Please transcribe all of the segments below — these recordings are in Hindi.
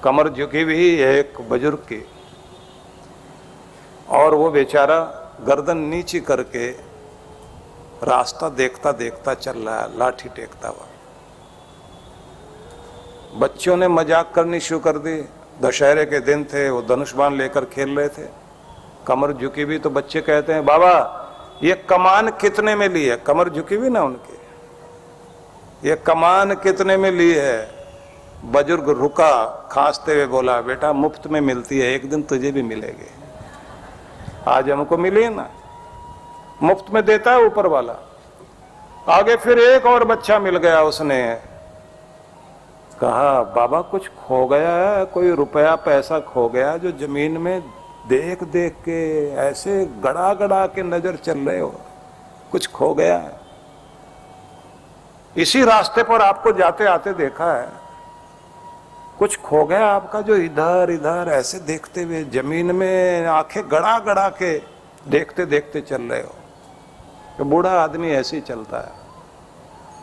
कमर झुकी हुई एक बुजुर्ग की, और वो बेचारा गर्दन नीची करके रास्ता देखता देखता चल रहा है, लाठी टेकता हुआ। बच्चों ने मजाक करनी शुरू कर दी। दशहरे के दिन थे, वो धनुष बाण लेकर खेल रहे थे, कमर झुकी हुई। तो बच्चे कहते हैं, बाबा ये कमान कितने में ली है? कमर झुकी हुई ना उनकी, ये कमान कितने में ली है? बुजुर्ग रुका, खांसते हुए बोला, बेटा मुफ्त में मिलती है, एक दिन तुझे भी मिलेगी। आज हमको मिली ना, मुफ्त में देता है ऊपर वाला। आगे फिर एक और बच्चा मिल गया, उसने कहा, बाबा कुछ खो गया है, कोई रुपया पैसा खो गया जो जमीन में देख देख के ऐसे गड़ा गड़ा के नजर चल रहे हो, कुछ खो गया है? इसी रास्ते पर आपको जाते आते देखा है, कुछ खो गया आपका जो इधर इधर ऐसे देखते हुए जमीन में आंखें गड़ा गड़ा के देखते देखते चल रहे हो? तो बूढ़ा आदमी ऐसे ही चलता है,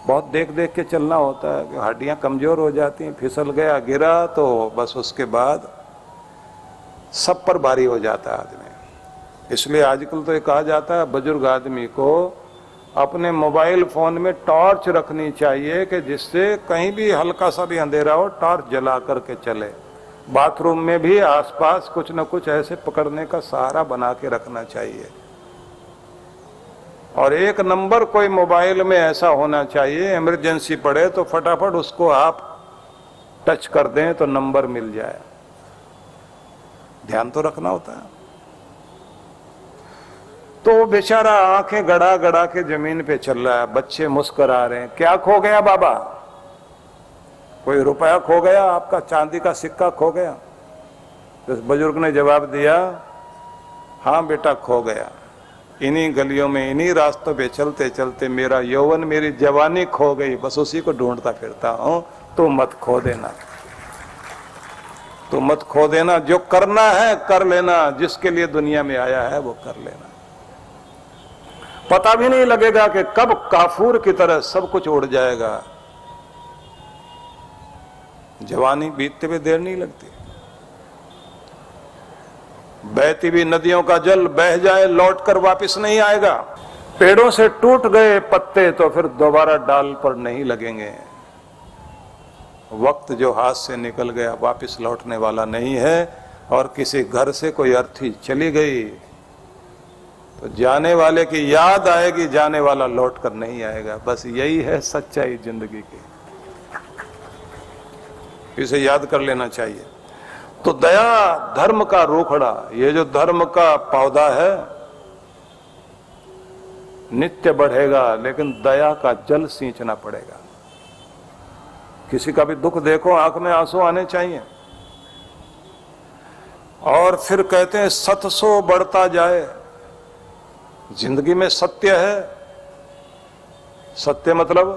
बहुत देख देख के चलना होता है कि हड्डियां कमजोर हो जाती हैं। फिसल गया, गिरा तो बस उसके बाद सब पर भारी हो जाता है आदमी। इसलिए आजकल तो ये कहा जाता है बुजुर्ग आदमी को अपने मोबाइल फोन में टॉर्च रखनी चाहिए कि जिससे कहीं भी हल्का सा भी अंधेरा हो टॉर्च जला करके चले। बाथरूम में भी आसपास कुछ न कुछ ऐसे पकड़ने का सहारा बना के रखना चाहिए। और एक नंबर कोई मोबाइल में ऐसा होना चाहिए, इमरजेंसी पड़े तो फटाफट उसको आप टच कर दें तो नंबर मिल जाए। ध्यान तो रखना होता है। तो बेचारा आंखें गड़ा गड़ा के जमीन पे चल रहा है, बच्चे मुस्कुरा रहे हैं। क्या खो गया बाबा? कोई रुपया खो गया आपका, चांदी का सिक्का खो गया? तो उस बुजुर्ग ने जवाब दिया, हाँ बेटा खो गया। इन्हीं गलियों में इन्हीं रास्तों पे चलते चलते मेरा यौवन मेरी जवानी खो गई, बस उसी को ढूंढता फिरता हूं। तो मत खो देना, तो मत खो देना। जो करना है कर लेना, जिसके लिए दुनिया में आया है वो कर लेना। पता भी नहीं लगेगा कि कब काफूर की तरह सब कुछ उड़ जाएगा। जवानी बीतते हुए देर नहीं लगती। बहती हुई नदियों का जल बह जाए लौट कर वापिस नहीं आएगा। पेड़ों से टूट गए पत्ते तो फिर दोबारा डाल पर नहीं लगेंगे। वक्त जो हाथ से निकल गया वापिस लौटने वाला नहीं है। और किसी घर से कोई अर्थी चली गई तो जाने वाले की याद आएगी, जाने वाला लौट कर नहीं आएगा। बस यही है सच्चाई जिंदगी की, इसे याद कर लेना चाहिए। तो दया धर्म का रोखड़ा, ये जो धर्म का पौधा है नित्य बढ़ेगा, लेकिन दया का जल सींचना पड़ेगा। किसी का भी दुख देखो आंख में आंसू आने चाहिए। और फिर कहते हैं सतसो बढ़ता जाए। जिंदगी में सत्य है। सत्य मतलब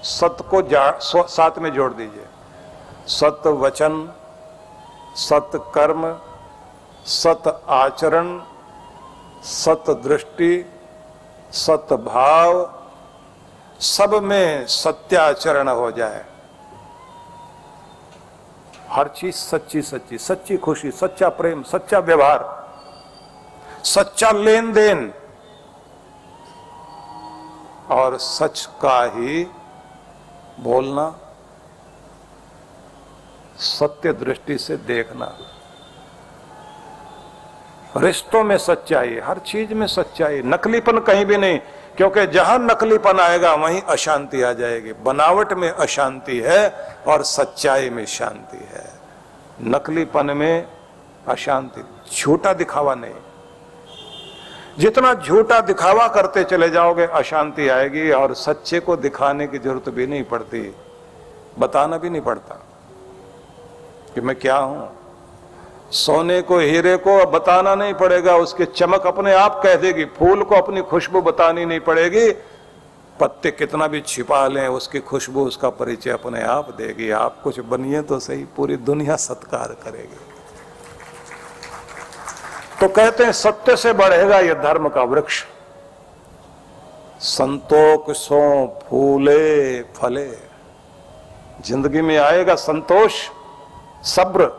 सत्य को साथ में जोड़ दीजिए। सत्य वचन, सत्य कर्म, सत्य आचरण, सत्य दृष्टि, सत्य भाव, सब में सत्याचरण हो जाए। हर चीज सच्ची सच्ची, सच्ची खुशी, सच्चा प्रेम, सच्चा व्यवहार, सच्चा लेन देन और सच का ही बोलना, सत्य दृष्टि से देखना। रिश्तों में सच्चाई, हर चीज में सच्चाई, नकलीपन कहीं भी नहीं। क्योंकि जहां नकलीपन आएगा वहीं अशांति आ जाएगी। बनावट में अशांति है और सच्चाई में शांति है। नकलीपन में अशांति, झूठा दिखावा नहीं। जितना झूठा दिखावा करते चले जाओगे अशांति आएगी। और सच्चे को दिखाने की जरूरत भी नहीं पड़ती, बताना भी नहीं पड़ता कि मैं क्या हूं। सोने को हीरे को बताना नहीं पड़ेगा, उसकी चमक अपने आप कह देगी। फूल को अपनी खुशबू बतानी नहीं पड़ेगी। पत्ते कितना भी छिपा लें उसकी खुशबू उसका परिचय अपने आप देगी। आप कुछ बनिए तो सही, पूरी दुनिया सत्कार करेगी। तो कहते हैं सत्य से बढ़ेगा यह धर्म का वृक्ष। संतोष सो फूले फले। जिंदगी में आएगा संतोष, सब्र,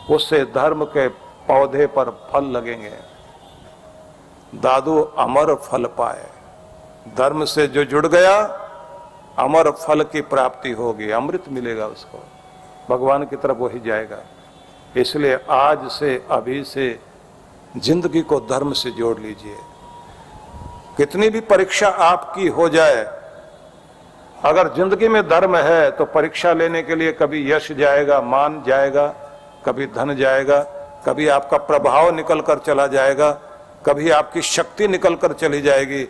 उससे धर्म के पौधे पर फल लगेंगे। दादू अमर फल पाए, धर्म से जो जुड़ गया अमर फल की प्राप्ति होगी, अमृत मिलेगा उसको, भगवान की तरफ वही जाएगा। इसलिए आज से, अभी से जिंदगी को धर्म से जोड़ लीजिए। कितनी भी परीक्षा आपकी हो जाए, अगर जिंदगी में धर्म है तो परीक्षा लेने के लिए कभी यश जाएगा, मान जाएगा, कभी धन जाएगा, कभी आपका प्रभाव निकल कर चला जाएगा, कभी आपकी शक्ति निकल कर चली जाएगी।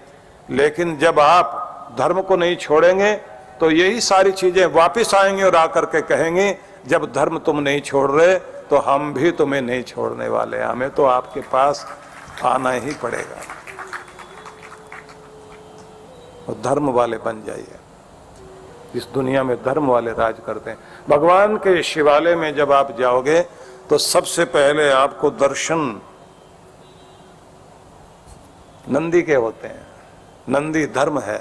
लेकिन जब आप धर्म को नहीं छोड़ेंगे तो यही सारी चीजें वापस आएंगे और आकर के कहेंगे जब धर्म तुम नहीं छोड़ रहे तो हम भी तुम्हें नहीं छोड़ने वाले, हमें तो आपके पास आना ही पड़ेगा। और धर्म वाले बन जाइए। इस दुनिया में धर्म वाले राज करते हैं। भगवान के शिवालय में जब आप जाओगे तो सबसे पहले आपको दर्शन नंदी के होते हैं। नंदी धर्म है।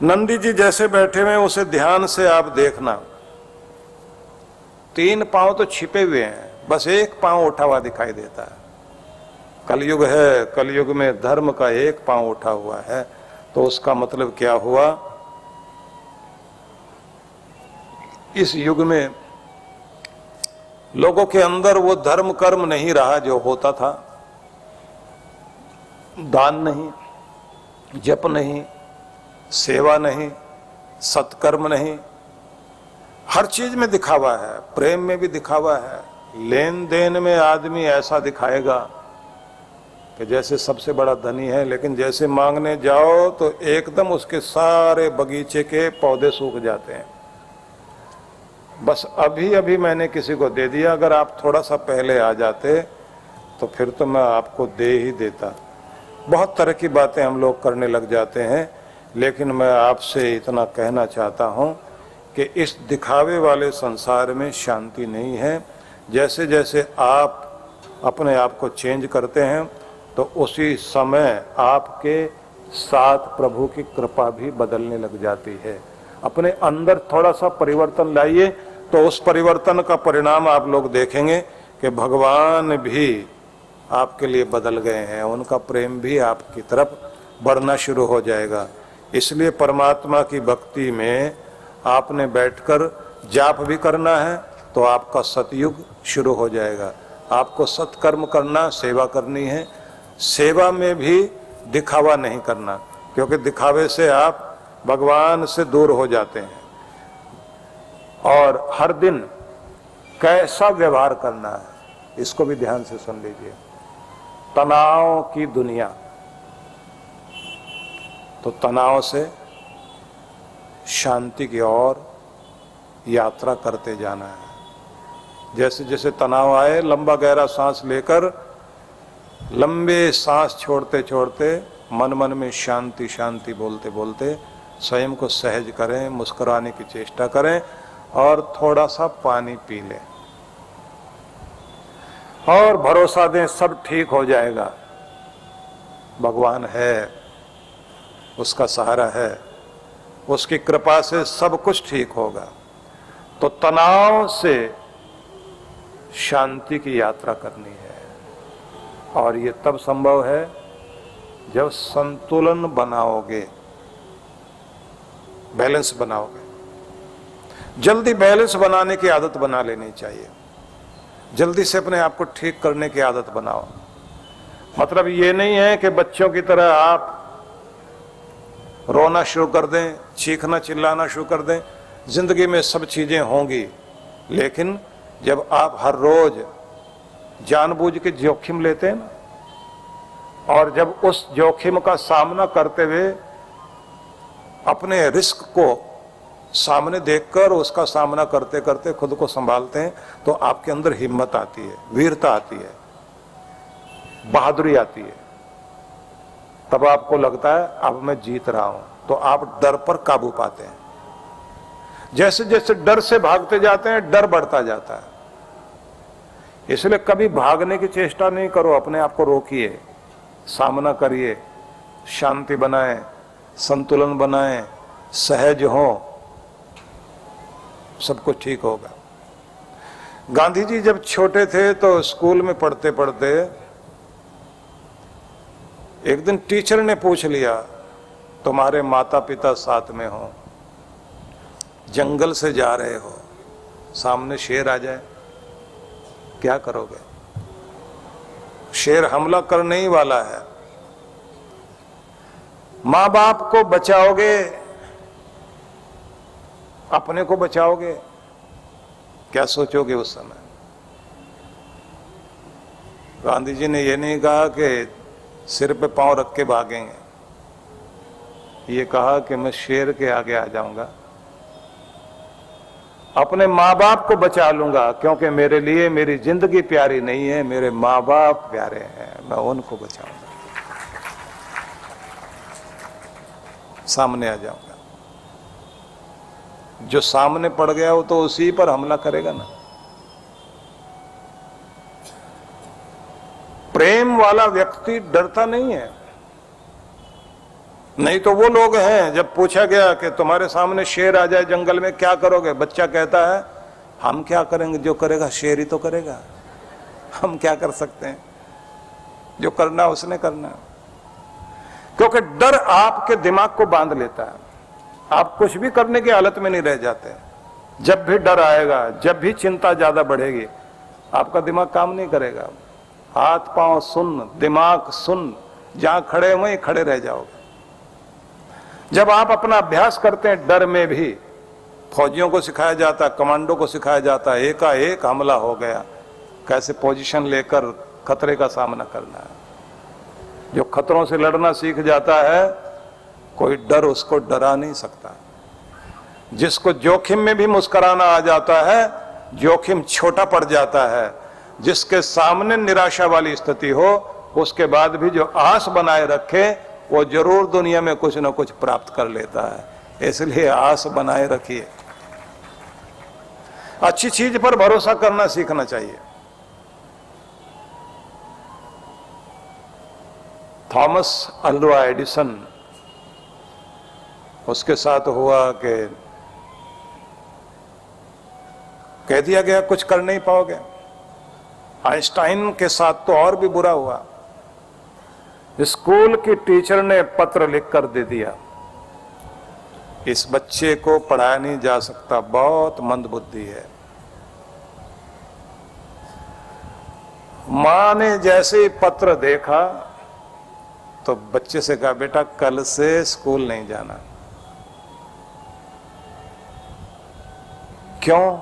नंदी जी जैसे बैठे हुए उसे ध्यान से आप देखना, 3 पांव तो छिपे हुए हैं, बस 1 पांव उठा हुआ दिखाई देता है। कलयुग है, कलयुग में धर्म का 1 पांव उठा हुआ है, तो उसका मतलब क्या हुआ? इस युग में लोगों के अंदर वो धर्म कर्म नहीं रहा जो होता था। दान नहीं, जप नहीं, सेवा नहीं, सत्कर्म नहीं, हर चीज में दिखावा है। प्रेम में भी दिखावा है, लेन देन में आदमी ऐसा दिखाएगा कि जैसे सबसे बड़ा धनी है, लेकिन जैसे मांगने जाओ तो एकदम उसके सारे बगीचे के पौधे सूख जाते हैं। बस अभी अभी मैंने किसी को दे दिया, अगर आप थोड़ा सा पहले आ जाते तो फिर तो मैं आपको दे ही देता। बहुत तरह की बातें हम लोग करने लग जाते हैं, लेकिन मैं आपसे इतना कहना चाहता हूं कि इस दिखावे वाले संसार में शांति नहीं है। जैसे जैसे आप अपने आप को चेंज करते हैं तो उसी समय आपके साथ प्रभु की कृपा भी बदलने लग जाती है। अपने अंदर थोड़ा सा परिवर्तन लाइए तो उस परिवर्तन का परिणाम आप लोग देखेंगे कि भगवान भी आपके लिए बदल गए हैं, उनका प्रेम भी आपकी तरफ बढ़ना शुरू हो जाएगा। इसलिए परमात्मा की भक्ति में आपने बैठकर जाप भी करना है तो आपका सतयुग शुरू हो जाएगा। आपको सत्कर्म करना, सेवा करनी है। सेवा में भी दिखावा नहीं करना, क्योंकि दिखावे से आप भगवान से दूर हो जाते हैं। और हर दिन कैसा व्यवहार करना है इसको भी ध्यान से सुन लीजिए। तनाव की दुनिया, तो तनाव से शांति की ओर यात्रा करते जाना है। जैसे जैसे तनाव आए, लंबा गहरा सांस लेकर लंबे सांस छोड़ते छोड़ते मन मन में शांति शांति बोलते बोलते स्वयं को सहज करें, मुस्कुराने की चेष्टा करें और थोड़ा सा पानी पी लें और भरोसा दें सब ठीक हो जाएगा। भगवान है, उसका सहारा है, उसकी कृपा से सब कुछ ठीक होगा। तो तनाव से शांति की यात्रा करनी है और ये तब संभव है जब संतुलन बनाओगे, बैलेंस बनाओगे। जल्दी बैलेंस बनाने की आदत बना लेनी चाहिए। जल्दी से अपने आप को ठीक करने की आदत बनाओ। मतलब ये नहीं है कि बच्चों की तरह आप रोना शुरू कर दें, चीखना चिल्लाना शुरू कर दें। जिंदगी में सब चीजें होंगी, लेकिन जब आप हर रोज जानबूझ के जोखिम लेते हैं ना, और जब उस जोखिम का सामना करते हुए अपने रिस्क को सामने देखकर उसका सामना करते करते खुद को संभालते हैं, तो आपके अंदर हिम्मत आती है, वीरता आती है, बहादुरी आती है। तब आपको लगता है अब मैं जीत रहा हूं, तो आप डर पर काबू पाते हैं। जैसे जैसे डर से भागते जाते हैं, डर बढ़ता जाता है। इसलिए कभी भागने की चेष्टा नहीं करो, अपने आप को रोकिए, सामना करिए, शांति बनाएं, संतुलन बनाएं, सहज हो। सब कुछ ठीक होगा। गांधी जी जब छोटे थे तो स्कूल में पढ़ते पढ़ते एक दिन टीचर ने पूछ लिया, तुम्हारे माता पिता साथ में हो, जंगल से जा रहे हो, सामने शेर आ जाए, क्या करोगे? शेर हमला करने ही वाला है। मां बाप को बचाओगे, अपने को बचाओगे? क्या सोचोगे उस समय? गांधी जी ने यह नहीं कहा कि सिर पे पांव रख के भागेंगे, ये कहा कि मैं शेर के आगे आ जाऊंगा, अपने माँ बाप को बचा लूंगा, क्योंकि मेरे लिए मेरी जिंदगी प्यारी नहीं है, मेरे माँ बाप प्यारे हैं, मैं उनको बचाऊंगा, सामने आ जाऊंगा। जो सामने पड़ गया वो तो उसी पर हमला करेगा ना। प्रेम वाला व्यक्ति डरता नहीं है। नहीं तो वो लोग हैं, जब पूछा गया कि तुम्हारे सामने शेर आ जाए जंगल में क्या करोगे, बच्चा कहता है हम क्या करेंगे, जो करेगा शेर ही तो करेगा, हम क्या कर सकते हैं, जो करना उसने करना। क्योंकि डर आपके दिमाग को बांध लेता है, आप कुछ भी करने की हालत में नहीं रह जाते। जब भी डर आएगा, जब भी चिंता ज्यादा बढ़ेगी, आपका दिमाग काम नहीं करेगा, हाथ पांव सुन्न, दिमाग सुन्न, जहां खड़े हुए खड़े रह जाओगे। जब आप अपना अभ्यास करते हैं डर में भी, फौजियों को सिखाया जाता है, कमांडो को सिखाया जाता है, एकाएक हमला हो गया, कैसे पोजीशन लेकर खतरे का सामना करना है। जो खतरों से लड़ना सीख जाता है, कोई डर उसको डरा नहीं सकता। जिसको जोखिम में भी मुस्कुराना आ जाता है, जोखिम छोटा पड़ जाता है। जिसके सामने निराशा वाली स्थिति हो, उसके बाद भी जो आस बनाए रखे, वो जरूर दुनिया में कुछ न कुछ प्राप्त कर लेता है। इसलिए आस बनाए रखिए, अच्छी चीज पर भरोसा करना सीखना चाहिए। थॉमस अल्वा एडिसन, उसके साथ हुआ कि कह दिया गया कुछ कर नहीं पाओगे। आइंस्टाइन के साथ तो और भी बुरा हुआ। स्कूल की टीचर ने पत्र लिखकर दे दिया, इस बच्चे को पढ़ाया नहीं जा सकता, बहुत मंदबुद्धि है। मां ने जैसे ही पत्र देखा तो बच्चे से कहा, बेटा कल से स्कूल नहीं जाना। क्यों?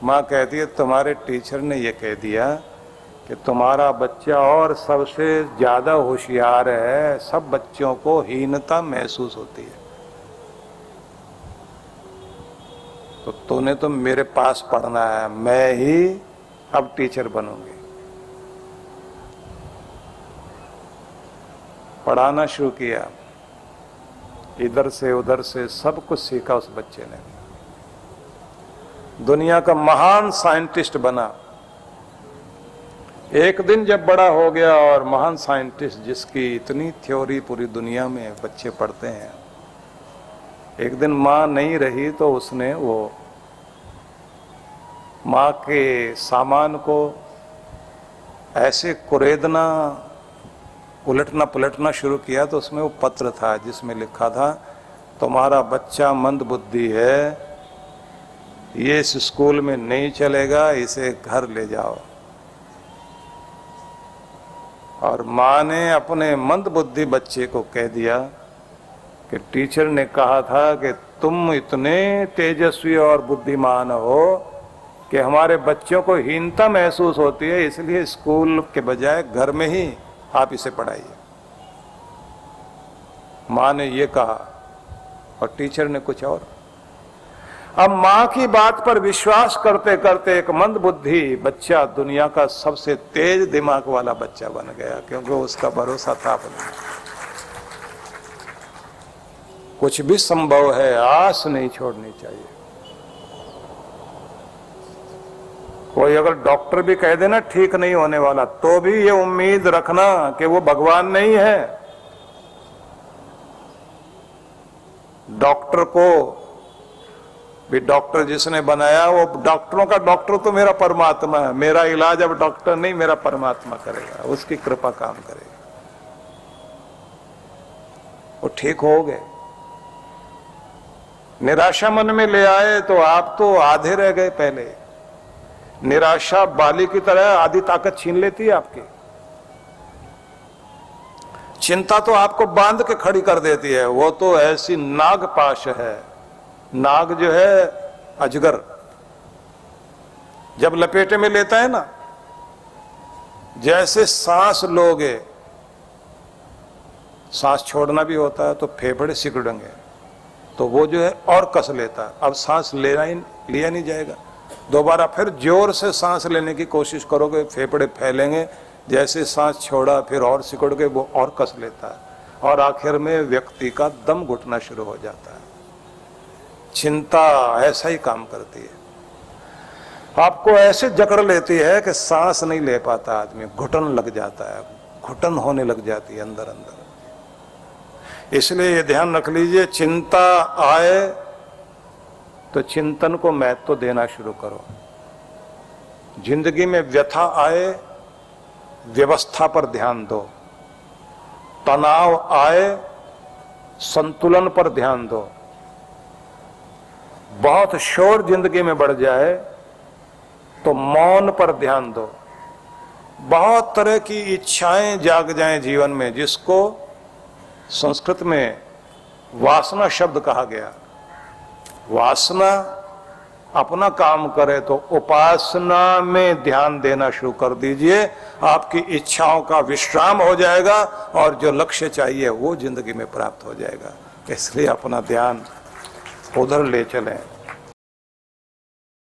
मां कहती है, तुम्हारे टीचर ने यह कह दिया कि तुम्हारा बच्चा और सबसे ज्यादा होशियार है, सब बच्चों को हीनता महसूस होती है, तो तूने तो मेरे पास पढ़ना है, मैं ही अब टीचर बनूंगी। पढ़ाना शुरू किया, इधर से उधर से सब कुछ सीखा उस बच्चे ने, दुनिया का महान साइंटिस्ट बना। एक दिन जब बड़ा हो गया और महान साइंटिस्ट जिसकी इतनी थ्योरी पूरी दुनिया में बच्चे पढ़ते हैं, एक दिन मां नहीं रही तो उसने वो मां के सामान को ऐसे कुरेदना, उलटना पुलटना शुरू किया, तो उसमें वो पत्र था जिसमें लिखा था, तुम्हारा बच्चा मंद बुद्धि है, ये इस स्कूल में नहीं चलेगा, इसे घर ले जाओ। और मां ने अपने मंद बुद्धि बच्चे को कह दिया कि टीचर ने कहा था कि तुम इतने तेजस्वी और बुद्धिमान हो कि हमारे बच्चों को हीनता महसूस होती है, इसलिए स्कूल के बजाय घर में ही आप इसे पढ़ाइए। मां ने ये कहा और टीचर ने कुछ और। अब मां की बात पर विश्वास करते करते एक मंद बुद्धि बच्चा दुनिया का सबसे तेज दिमाग वाला बच्चा बन गया, क्योंकि उसका भरोसा था अपने। कुछ भी संभव है, आस नहीं छोड़नी चाहिए। कोई अगर डॉक्टर भी कह देना ठीक नहीं होने वाला, तो भी ये उम्मीद रखना कि वो भगवान नहीं है। डॉक्टर को भी डॉक्टर जिसने बनाया वो डॉक्टरों का डॉक्टर तो मेरा परमात्मा है, मेरा इलाज अब डॉक्टर नहीं मेरा परमात्मा करेगा, उसकी कृपा काम करेगी। वो ठीक हो गए। निराशा मन में ले आए तो आप तो आधे रह गए। पहले निराशा बाली की तरह आधी ताकत छीन लेती है आपकी। चिंता तो आपको बांध के खड़ी कर देती है, वो तो ऐसी नागपाश है। नाग जो है अजगर, जब लपेटे में लेता है ना, जैसे सांस लोगे, सांस छोड़ना भी होता है तो फेफड़े सिकुड़ेंगे, तो वो जो है और कस लेता है। अब सांस लिया नहीं जाएगा, दोबारा फिर जोर से सांस लेने की कोशिश करोगे, फेफड़े फैलेंगे, जैसे सांस छोड़ा फिर और सिकुड़ के वो और कस लेता है, और आखिर में व्यक्ति का दम घुटना शुरू हो जाता है। चिंता ऐसा ही काम करती है, आपको ऐसे जकड़ लेती है कि सांस नहीं ले पाता आदमी, घुटन लग जाता है, घुटन होने लग जाती है अंदर अंदर। इसलिए ये ध्यान रख लीजिए, चिंता आए तो चिंतन को महत्व देना शुरू करो। जिंदगी में व्यथा आए, व्यवस्था पर ध्यान दो। तनाव आए, संतुलन पर ध्यान दो। बहुत शोर जिंदगी में बढ़ जाए तो मौन पर ध्यान दो। बहुत तरह की इच्छाएं जाग जाएं जीवन में, जिसको संस्कृत में वासना शब्द कहा गया। वासना अपना काम करे तो उपासना में ध्यान देना शुरू कर दीजिए, आपकी इच्छाओं का विश्राम हो जाएगा और जो लक्ष्य चाहिए वो जिंदगी में प्राप्त हो जाएगा। इसलिए अपना ध्यान उधर ले चलें।